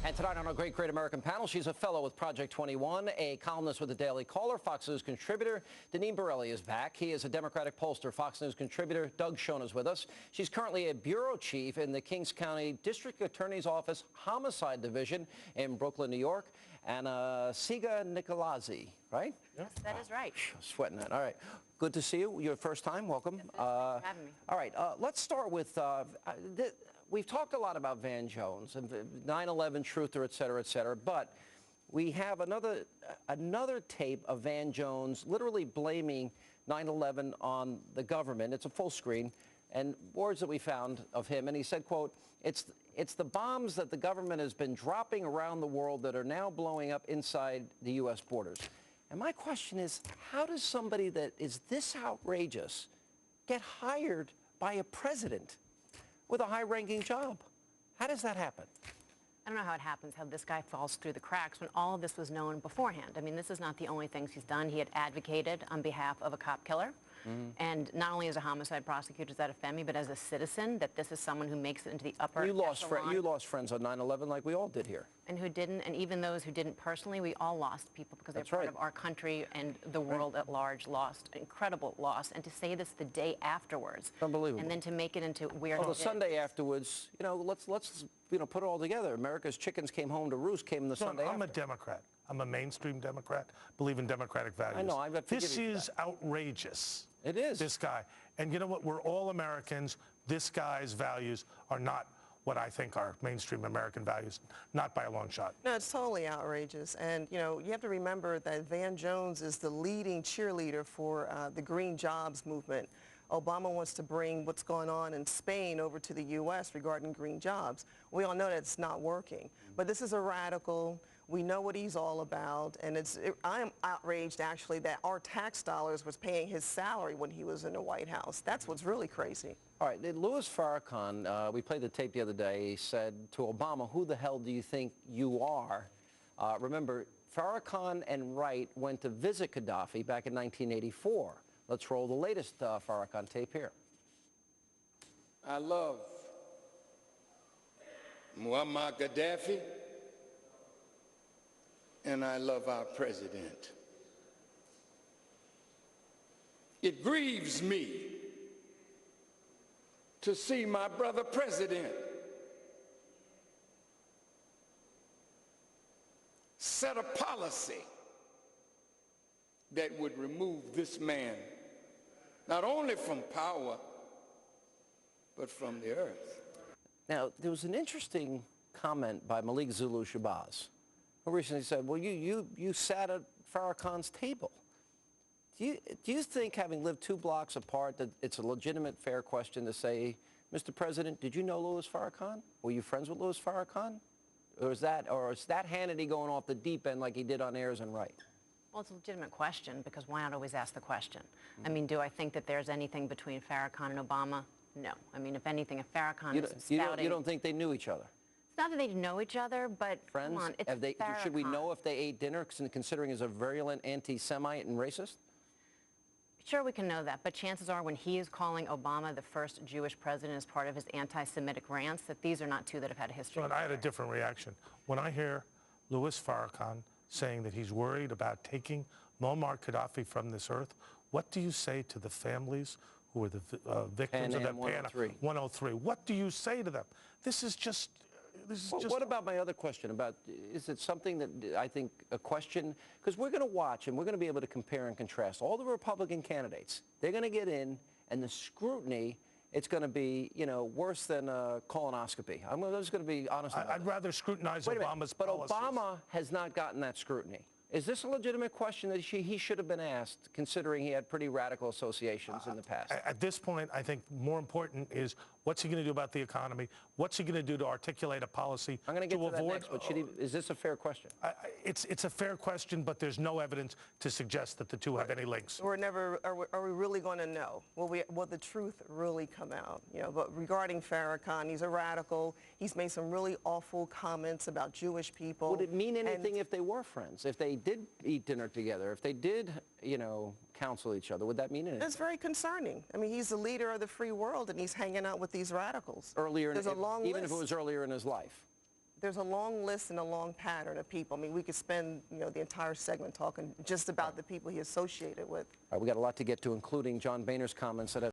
And tonight on our Great American panel, she's a fellow with Project 21, a columnist with the Daily Caller, Fox News contributor. Deneen Borelli is back. He is a Democratic pollster, Fox News contributor. Doug Schoen is with us. She's currently a bureau chief in the Kings County District Attorney's Office Homicide Division in Brooklyn, New York. Anna-Sigga Nicolazzi, right? Yes, that is right. Sweating that. All right. Good to see you. Your first time. Welcome. Thanks for having me. All right. Let's start with... We've talked a lot about Van Jones and 9/11 truther, et cetera, but we have another tape of Van Jones literally blaming 9/11 on the government. It's a full screen, and words that we found of him. And he said, quote, it's the bombs that the government has been dropping around the world that are now blowing up inside the U.S. borders. And my question is, how does somebody that is this outrageous get hired by a president with a high-ranking job? How does that happen? I don't know how it happens, how this guy falls through the cracks when all of this was known beforehand. I mean, this is not the only things he's done. He had advocated on behalf of a cop killer. And not only as a homicide prosecutor does that offend me, but as a citizen, that this is someone who makes it into the upper You lost friends on 9/11 like we all did here. And who didn't, and even those who didn't personally, we all lost people because they're part of our country, and the world at large lost, incredible loss. And to say this the day afterwards. Unbelievable. And then to make it into where the Sunday afterwards, you know, let's put it all together. America's chickens came home to roost came the Sunday after. I'm a Democrat. I'm a mainstream Democrat, believe in democratic values. I know. I've got to This is outrageous. It is. This guy. And you know what? We're all Americans. This guy's values are not what I think are mainstream American values, not by a long shot. No, it's totally outrageous. And, you know, you have to remember that Van Jones is the leading cheerleader for the green jobs movement. Obama wants to bring what's going on in Spain over to the U.S. regarding green jobs. We all know that it's not working. But this is a radical. We know what he's all about. And I am outraged, actually, that our tax dollars was paying his salary when he was in the White House. That's what's really crazy. All right. Louis Farrakhan, we played the tape the other day, he said to Obama, who the hell do you think you are? Remember, Farrakhan and Wright went to visit Gaddafi back in 1984. Let's roll the latest Farrakhan tape here. I love Muammar Gaddafi, and I love our president. It grieves me to see my brother president set a policy that would remove this man not only from power, but from the earth. Now, there was an interesting comment by Malik Zulu Shabazz, who recently said, well, you sat at Farrakhan's table. Do you think, having lived 2 blocks apart, that it's a legitimate, fair question to say, Mr. President, did you know Louis Farrakhan? Were you friends with Louis Farrakhan? Or is that Hannity going off the deep end like he did on Ayers and Wright? Well, it's a legitimate question, because why not always ask the question? I mean, do I think that there's anything between Farrakhan and Obama? No. I mean, if anything, if Farrakhan is spouting... You don't think they knew each other? It's not that they know each other, but friends? Come on, it's Farrakhan. Should we know if they ate dinner, considering he's a virulent anti-Semite and racist? Sure, we can know that, but chances are when he is calling Obama the first Jewish president as part of his anti-Semitic rants, that these are not two that have had a history. But I had a different reaction. When I hear Louis Farrakhan saying that he's worried about taking Muammar Gaddafi from this earth, what do you say to the families who were the victims of that Pan 103? What do you say to them? This is just... What about my other question about, is it something that I think a question, because we're going to watch and we're going to be able to compare and contrast all the Republican candidates. They're going to get in, and the scrutiny, it's going to be, you know, worse than a colonoscopy. I'm just going to be honest about I'd rather scrutinize Obama's policies. But Obama has not gotten that scrutiny. Is this a legitimate question that he should have been asked, considering he had pretty radical associations in the past? At this point, I think more important is what's he going to do about the economy? What's he going to do to articulate a policy I'm going to get to that next, but is this a fair question? It's a fair question, but there's no evidence to suggest that the two have any links. Are we really going to know? Will the truth really come out? You know, but regarding Farrakhan, he's a radical. He's made some really awful comments about Jewish people. Would it mean anything if they were friends? If they did eat dinner together, if they did, you know, counsel each other, would that mean anything? It's very concerning. I mean, he's the leader of the free world, and he's hanging out with these radicals. Earlier, There's a long even list. if it was earlier in his life. there's a long list and a long pattern of people. I mean, we could spend, the entire segment talking just about the people he associated with. All right, we got a lot to get to, including John Boehner's comments that have